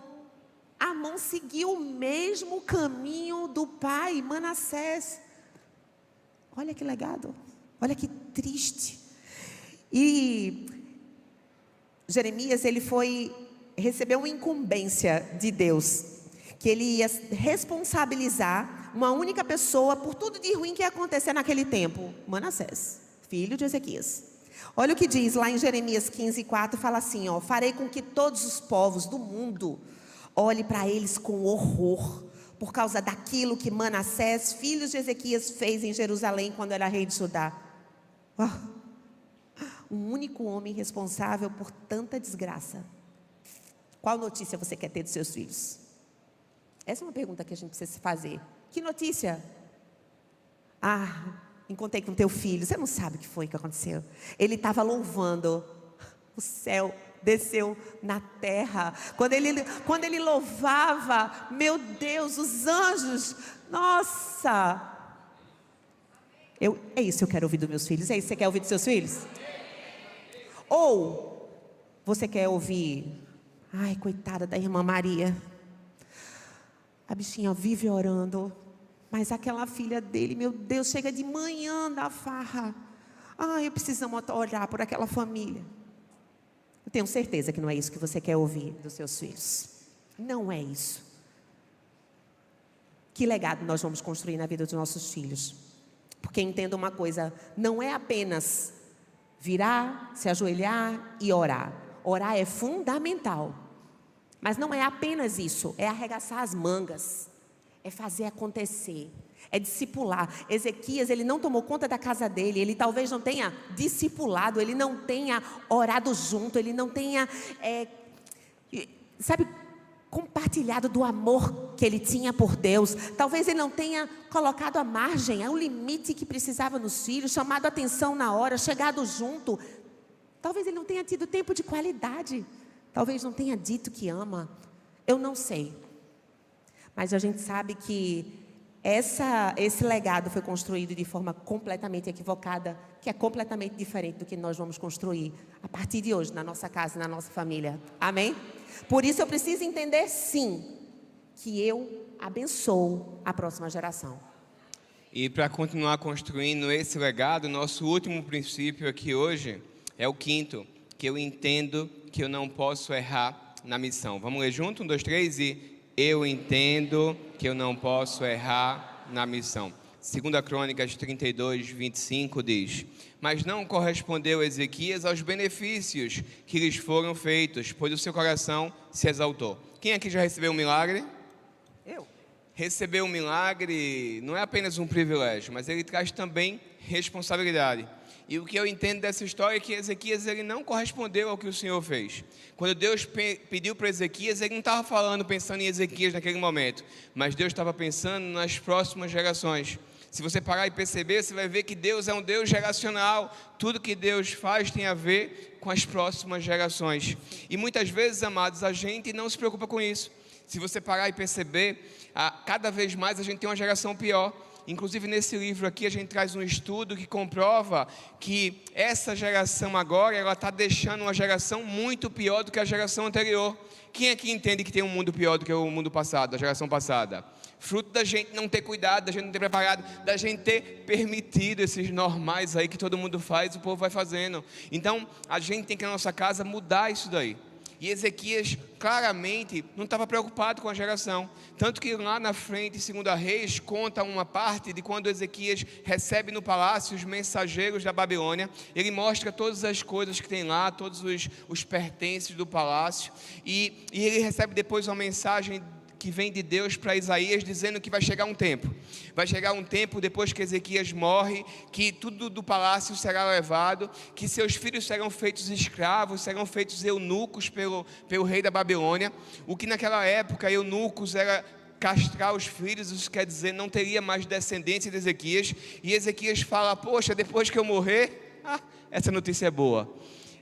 Amon seguiu o mesmo caminho do pai, Manassés. Olha que legado, olha que triste. E Jeremias, ele recebeu uma incumbência de Deus, que ele ia responsabilizar uma única pessoa por tudo de ruim que ia acontecer naquele tempo, Manassés, filho de Ezequias. Olha o que diz lá em Jeremias 15:4, fala assim, ó, farei com que todos os povos do mundo olhe para eles com horror, por causa daquilo que Manassés, filho de Ezequias, fez em Jerusalém quando era rei de Judá. Um único homem responsável por tanta desgraça. Qual notícia você quer ter dos seus filhos? Essa é uma pergunta que a gente precisa fazer. Que notícia? Encontrei com teu filho. Você não sabe o que foi que aconteceu. Ele estava louvando. O céu desceu na terra. Quando ele louvava, meu Deus, os anjos. Nossa! É isso que eu quero ouvir dos meus filhos. É isso que você quer ouvir dos seus filhos? Ou você quer ouvir, ai, coitada da irmã Maria. A bichinha vive orando, mas aquela filha dele, meu Deus, chega de manhã da farra. Eu precisamos olhar por aquela família. Eu tenho certeza que não é isso que você quer ouvir dos seus filhos. Não é isso. Que legado nós vamos construir na vida dos nossos filhos? Porque entenda uma coisa, não é apenas virar, se ajoelhar e orar. Orar é fundamental. Mas não é apenas isso, é arregaçar as mangas, é fazer acontecer, é discipular. Ezequias, ele não tomou conta da casa dele, ele talvez não tenha discipulado, ele não tenha orado junto, ele não tenha, compartilhado do amor que ele tinha por Deus. Talvez ele não tenha colocado à margem, o limite que precisava nos filhos, chamado a atenção na hora, chegado junto. Talvez ele não tenha tido tempo de qualidade. Talvez não tenha dito que ama. Eu não sei. Mas a gente sabe que esse legado foi construído de forma completamente equivocada, que é completamente diferente do que nós vamos construir a partir de hoje, na nossa casa, na nossa família. Amém? Por isso eu preciso entender, sim, que eu abençoo a próxima geração. E para continuar construindo esse legado, nosso último princípio aqui hoje é o quinto, que eu entendo que eu não posso errar na missão. Vamos ler junto? 1, 2, 3 e... Eu entendo que eu não posso errar na missão. 2 Crônicas 32, 25 diz: Mas não correspondeu Ezequias aos benefícios que lhes foram feitos, pois o seu coração se exaltou. Quem aqui já recebeu um milagre? Eu. Receber um milagre não é apenas um privilégio, mas ele traz também responsabilidade. E o que eu entendo dessa história é que Ezequias ele não correspondeu ao que o Senhor fez. Quando Deus pediu para Ezequias, ele não estava pensando em Ezequias naquele momento, mas Deus estava pensando nas próximas gerações. Se você parar e perceber, você vai ver que Deus é um Deus geracional. Tudo que Deus faz tem a ver com as próximas gerações. E muitas vezes, amados, a gente não se preocupa com isso. Se você parar e perceber, cada vez mais a gente tem uma geração pior. Inclusive nesse livro aqui a gente traz um estudo que comprova que essa geração agora, ela está deixando uma geração muito pior do que a geração anterior. Quem aqui entende que tem um mundo pior do que o mundo passado, a geração passada? Fruto da gente não ter cuidado, da gente não ter preparado, da gente ter permitido esses normais aí que todo mundo faz, o povo vai fazendo. Então a gente tem que na nossa casa mudar isso daí. E Ezequias claramente não estava preocupado com a geração. Tanto que lá na frente, em 2 Reis, conta uma parte de quando Ezequias recebe no palácio os mensageiros da Babilônia. Ele mostra todas as coisas que tem lá, todos os pertences do palácio. E ele recebe depois uma mensagem que vem de Deus para Isaías, dizendo que vai chegar um tempo. Vai chegar um tempo depois que Ezequias morre, que tudo do palácio será levado, que seus filhos serão feitos escravos, serão feitos eunucos pelo rei da Babilônia. O que naquela época eunucos era castrar os filhos, isso quer dizer não teria mais descendência de Ezequias. E Ezequias fala: poxa, depois que eu morrer, essa notícia é boa.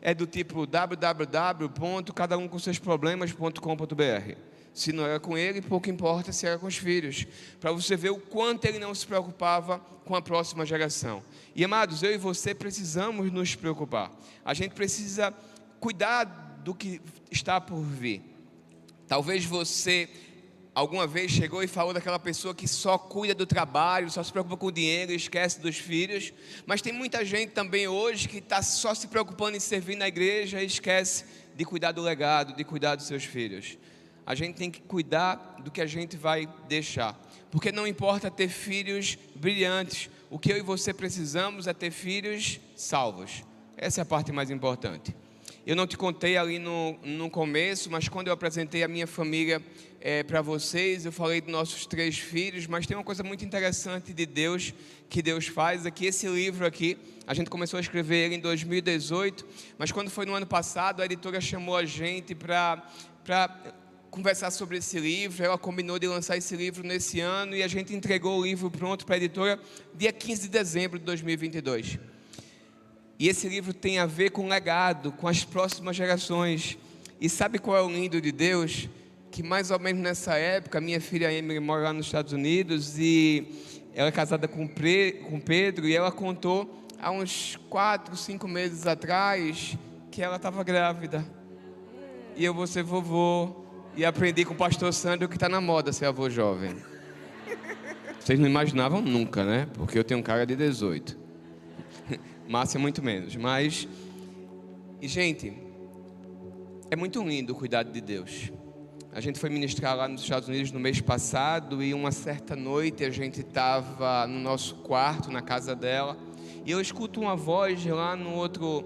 É do tipo www.cadaumcomsseusproblemas.com.br. Se não era com ele, pouco importa se era com os filhos. Para você ver o quanto ele não se preocupava com a próxima geração. E amados, eu e você precisamos nos preocupar. A gente precisa cuidar do que está por vir. Talvez você alguma vez chegou e falou daquela pessoa que só cuida do trabalho, só se preocupa com o dinheiro e esquece dos filhos. Mas tem muita gente também hoje que está só se preocupando em servir na igreja e esquece de cuidar do legado, de cuidar dos seus filhos. A gente tem que cuidar do que a gente vai deixar, porque não importa ter filhos brilhantes, o que eu e você precisamos é ter filhos salvos. Essa é a parte mais importante. Eu não te contei ali no começo, mas quando eu apresentei a minha família para vocês, eu falei dos nossos 3 filhos, mas tem uma coisa muito interessante de Deus, que Deus faz, é que esse livro aqui, a gente começou a escrever ele em 2018, mas quando foi no ano passado, a editora chamou a gente para conversar sobre esse livro. Ela combinou de lançar esse livro nesse ano e a gente entregou o livro pronto para a editora dia 15 de dezembro de 2022. E esse livro tem a ver com legado, com as próximas gerações. E sabe qual é o lindo de Deus? Que mais ou menos nessa época, minha filha Emily mora lá nos Estados Unidos e ela é casada com Pedro, e ela contou há uns 4, 5 meses atrás que ela estava grávida. E eu vou ser vovô. E aprendi com o pastor Sandro que está na moda ser avô jovem. Vocês não imaginavam nunca, né? Porque eu tenho um cara de 18. Márcia muito menos. Mas, e gente, é muito lindo o cuidado de Deus. A gente foi ministrar lá nos Estados Unidos no mês passado. E uma certa noite a gente estava no nosso quarto, na casa dela. E eu escuto uma voz lá no outro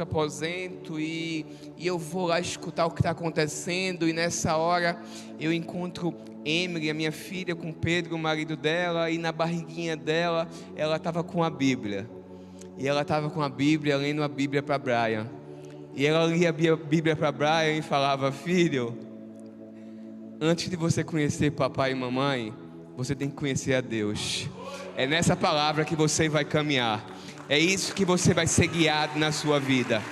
aposento e eu vou lá escutar o que está acontecendo. E nessa hora eu encontro Emily, a minha filha, com Pedro, o marido dela. E na barriguinha dela, ela estava com a Bíblia. E ela estava com a Bíblia, lendo a Bíblia para Brian. E ela lia a Bíblia para Brian e falava: filho, antes de você conhecer papai e mamãe, você tem que conhecer a Deus. É nessa palavra que você vai caminhar. É isso que você vai ser guiado na sua vida.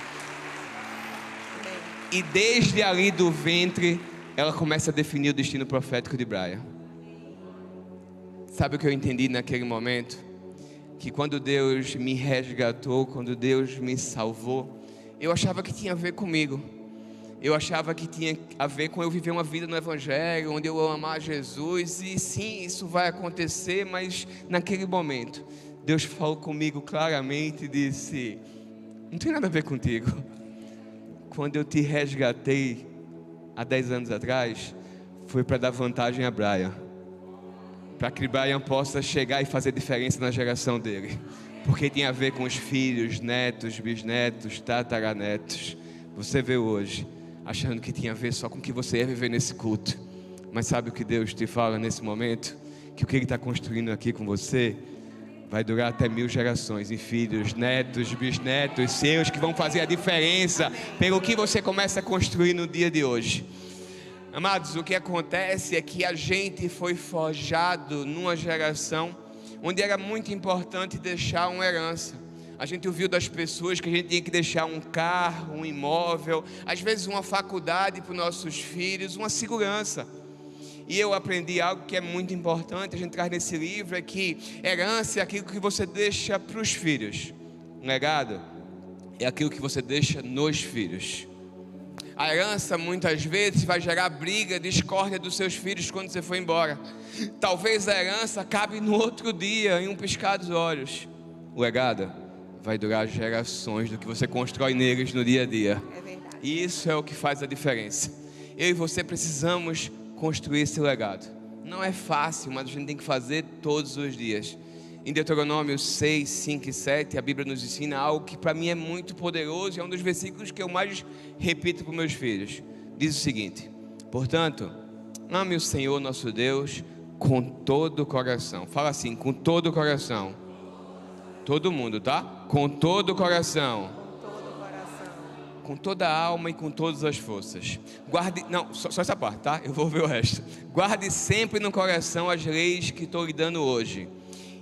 E desde ali do ventre, ela começa a definir o destino profético de Brian. Sabe o que eu entendi naquele momento? Que quando Deus me resgatou, quando Deus me salvou, eu achava que tinha a ver comigo. Eu achava que tinha a ver com eu viver uma vida no Evangelho, onde eu amar Jesus. E sim, isso vai acontecer, mas naquele momento Deus falou comigo claramente e disse: não tem nada a ver contigo. Quando eu te resgatei há 10 anos atrás, foi para dar vantagem a Brian, para que Brian possa chegar e fazer diferença na geração dele, porque tinha a ver com os filhos, netos, bisnetos, tataranetos. Você vê hoje achando que tinha a ver só com o que você ia viver nesse culto, mas sabe o que Deus te fala nesse momento? Que o que Ele está construindo aqui com você vai durar até 1000 gerações, em filhos, netos, bisnetos seus, que vão fazer a diferença pelo que você começa a construir no dia de hoje. Amados, o que acontece é que a gente foi forjado numa geração onde era muito importante deixar uma herança. A gente ouviu das pessoas que a gente tinha que deixar um carro, um imóvel, às vezes uma faculdade para os nossos filhos, uma segurança. E eu aprendi algo que é muito importante, a gente traz nesse livro, é que herança é aquilo que você deixa para os filhos. Legado é aquilo que você deixa nos filhos. A herança muitas vezes vai gerar briga, discórdia dos seus filhos quando você for embora. Talvez a herança acabe no outro dia, em um piscar dos olhos. O legado vai durar gerações do que você constrói neles no dia a dia. É verdade. E isso é o que faz a diferença. Eu e você precisamos construir esse legado. Não é fácil, mas a gente tem que fazer todos os dias. Em Deuteronômio 6, 5 e 7, a Bíblia nos ensina algo que para mim é muito poderoso. É um dos versículos que eu mais repito para meus filhos. Diz o seguinte: portanto, ame o Senhor nosso Deus com todo o coração. Fala assim: com todo o coração. Todo mundo, tá? Com todo o coração. Com todo o coração. Com toda a alma e com todas as forças. Guarde, não, só essa parte, tá? Eu vou ver o resto. Guarde sempre no coração as leis que estou lhe dando hoje.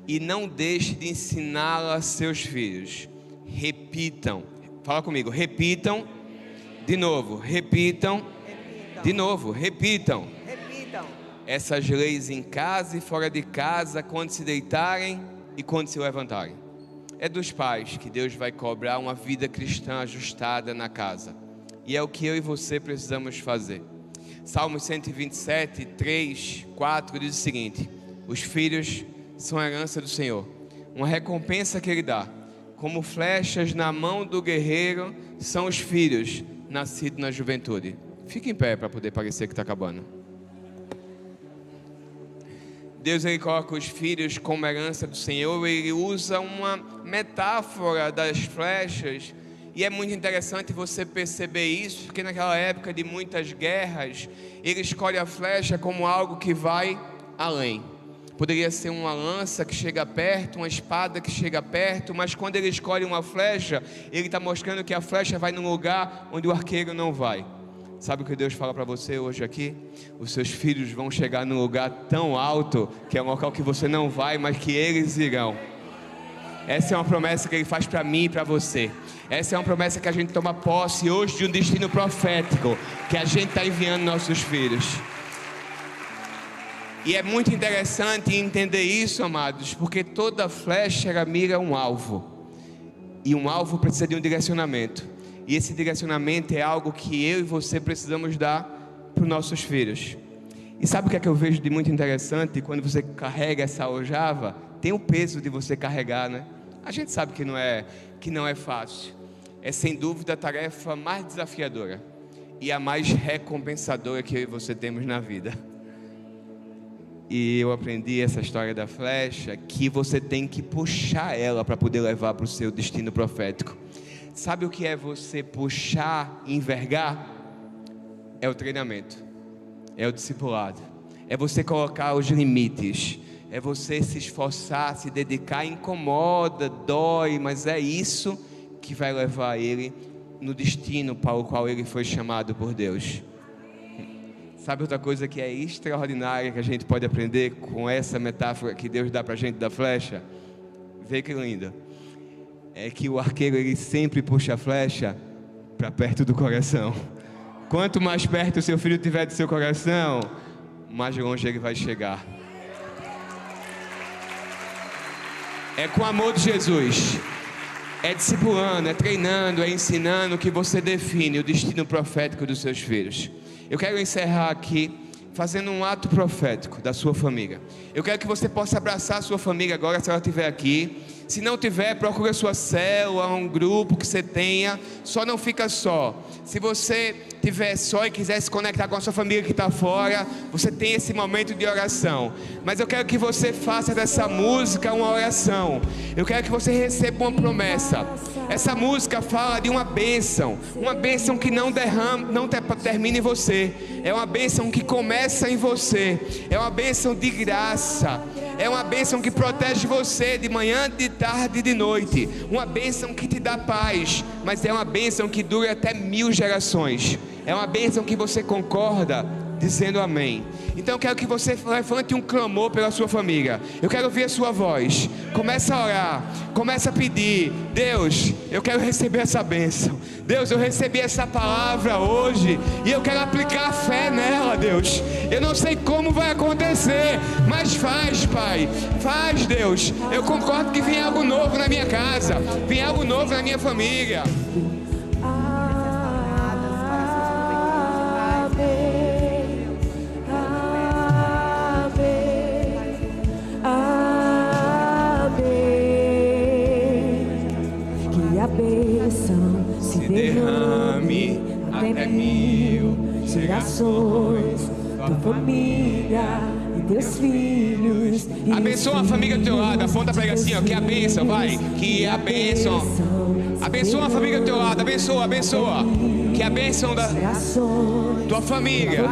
E não deixe de ensiná-las a seus filhos. Repitam. Fala comigo. Repitam. De novo. Repitam. De novo. Repitam. Repitam. Essas leis em casa e fora de casa, quando se deitarem e quando se levantarem. É dos pais que Deus vai cobrar uma vida cristã ajustada na casa. E é o que eu e você precisamos fazer. Salmos 127, 3, 4 diz o seguinte: os filhos são a herança do Senhor, uma recompensa que Ele dá. Como flechas na mão do guerreiro são os filhos nascidos na juventude. Fique em pé para poder parecer que está acabando. Deus, Ele coloca os filhos como herança do Senhor. Ele usa uma metáfora das flechas. E é muito interessante você perceber isso, porque naquela época de muitas guerras, Ele escolhe a flecha como algo que vai além. Poderia ser uma lança que chega perto, uma espada que chega perto, mas quando Ele escolhe uma flecha, Ele está mostrando que a flecha vai num lugar onde o arqueiro não vai. Sabe o que Deus fala para você hoje aqui? Os seus filhos vão chegar num lugar tão alto, que é um local que você não vai, mas que eles irão. Essa é uma promessa que Ele faz para mim e para você. Essa é uma promessa que a gente toma posse hoje de um destino profético, que a gente está enviando nossos filhos. E é muito interessante entender isso, amados, porque toda flecha ela mira um alvo. E um alvo precisa de um direcionamento. E esse direcionamento é algo que eu e você precisamos dar para os nossos filhos. E sabe o que é que eu vejo de muito interessante? Quando você carrega essa aljava, tem o peso de você carregar, né? A gente sabe que não é fácil. É sem dúvida a tarefa mais desafiadora e a mais recompensadora que eu e você temos na vida. E eu aprendi essa história da flecha, que você tem que puxar ela para poder levar para o seu destino profético. Sabe o que é você puxar e envergar? É o treinamento, é o discipulado, é você colocar os limites, é você se esforçar, se dedicar, incomoda, dói, mas é isso que vai levar ele no destino para o qual ele foi chamado por Deus. Sabe outra coisa que é extraordinária que a gente pode aprender com essa metáfora que Deus dá para a gente da flecha? Vê que linda. É que o arqueiro, ele sempre puxa a flecha para perto do coração. Quanto mais perto o seu filho estiver do seu coração, mais longe ele vai chegar. É com o amor de Jesus, é discipulando, é treinando, é ensinando que você define o destino profético dos seus filhos. Eu quero encerrar aqui fazendo um ato profético da sua família. Eu quero que você possa abraçar a sua família agora, se ela estiver aqui. Se não tiver, procure a sua célula, um grupo que você tenha. Só não fica só. Se você estiver só e quiser se conectar com a sua família que está fora, você tem esse momento de oração. Mas eu quero que você faça dessa música uma oração. Eu quero que você receba uma promessa. Essa música fala de uma bênção que não termina em você. É uma bênção que começa em você. É uma bênção de graça. É uma bênção que protege você de manhã, de tarde e de noite. Uma bênção que te dá paz, mas é uma bênção que dura até 1000 gerações. É uma bênção que você concorda dizendo amém. Então eu quero que você levante um clamor pela sua família. Eu quero ouvir a sua voz. Começa a orar, começa a pedir: Deus, eu quero receber essa bênção. Deus, eu recebi essa palavra hoje e eu quero aplicar a fé nela, Deus. Eu não sei como vai acontecer, mas faz, Pai. Faz, Deus. Eu concordo que vem algo novo na minha casa, vem algo novo na minha família. Derrame até 1000 gerações, tua família e teus filhos. Abençoa a família do teu lado, aponta para ele assim, ó, que é a bênção, vai, que é a bênção. Abençoa a família do teu lado, abençoa, que é a bênção da tua família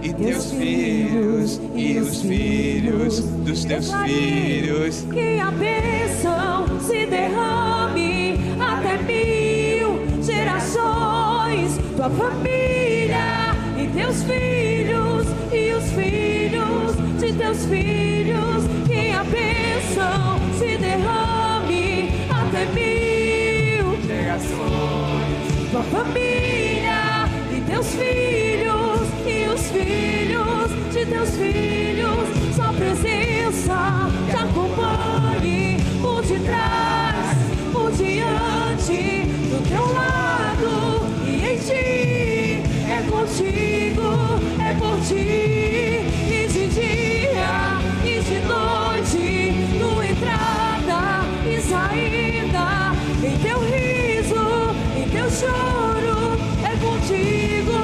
e teus filhos e os filhos dos teus filhos. Que a bênção se derrame até 1000 gerações, tua família e teus filhos e os filhos de teus filhos. Que a bênção se derrame até 1000 gerações, tua família e teus filhos e os filhos de teus filhos. Sua presença te acompanhe por detrás, por diante, do teu lado e em ti. É contigo, é por ti, e de dia e de noite, tua entrada e saída, em teu riso, em teu choro. É contigo,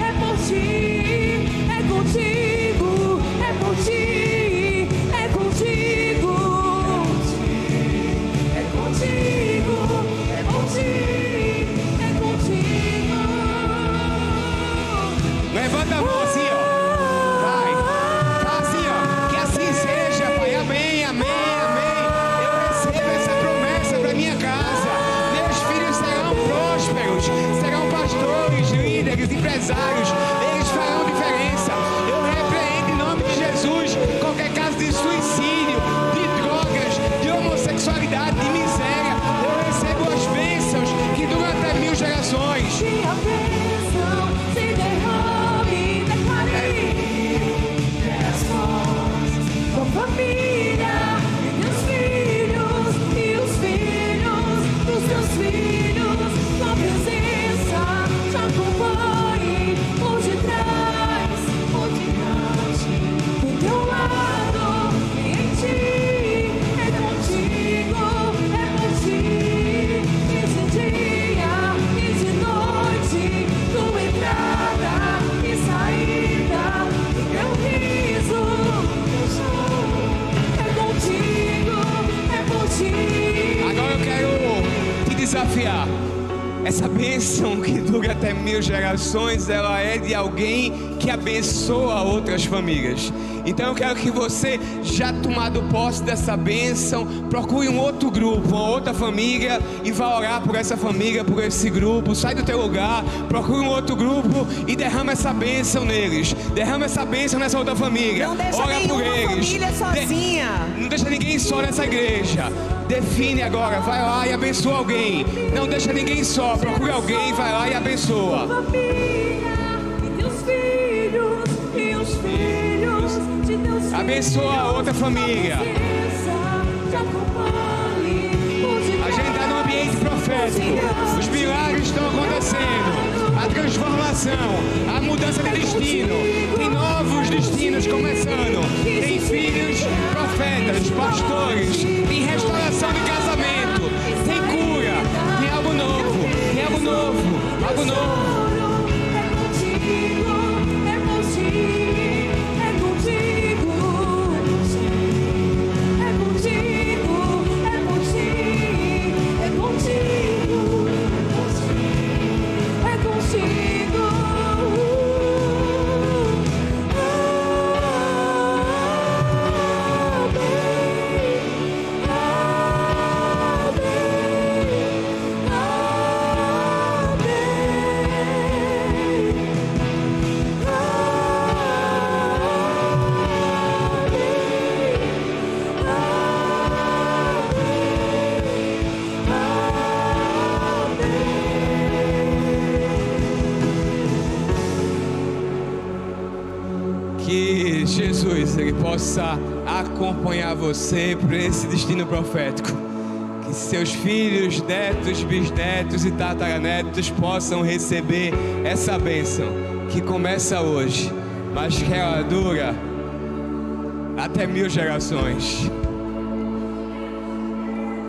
é por ti, é contigo, é por ti, é contigo, é contigo, é por ti, é contigo. Levanta a mão assim, ó. Vai. Fala assim, ó. Que assim seja, Pai. Amém, amém, amém. Eu recebo essa promessa para minha casa. Meus filhos serão prósperos, serão pastores, líderes, empresários. Eles farão diferença. Eu repreendo em nome de Jesus qualquer caso de suicídio, de drogas, de homossexualidade, de miséria. Eu recebo as bênçãos que duram até 1000 gerações. Que a bênção se derrame, declarei, gerações, tua família e teus filhos e os filhos dos teus filhos. Tua presença te acompanhe por detrás. Essa bênção que dura até 1000 gerações, ela é de alguém que abençoa outras famílias. Então eu quero que você, já tomado posse dessa bênção, procure um outro grupo, uma outra família, e vá orar por essa família, por esse grupo. Sai do teu lugar, procure um outro grupo e derrama essa bênção neles. Derrama essa bênção nessa outra família. Não deixa Ora por nenhuma eles. família sozinha. Não deixa ninguém só nessa igreja. Define agora, vai lá e abençoa alguém. Não deixa ninguém só, procure alguém, vai lá e abençoa. Família, e teus filhos, e os filhos de teus filhos. Abençoa a outra família. A gente está num ambiente profético. Os milagres estão acontecendo. A transformação, a mudança de destino. Tem novos destinos começando. Tem filhos profetas, pastores. Tem restauração de casamento. Tem cura. Tem algo novo. Tem algo novo. Algo novo. Que Jesus, Ele possa acompanhar você por esse destino profético. Que seus filhos, netos, bisnetos e tataranetos possam receber essa bênção que começa hoje, mas que ela dura até 1000 gerações.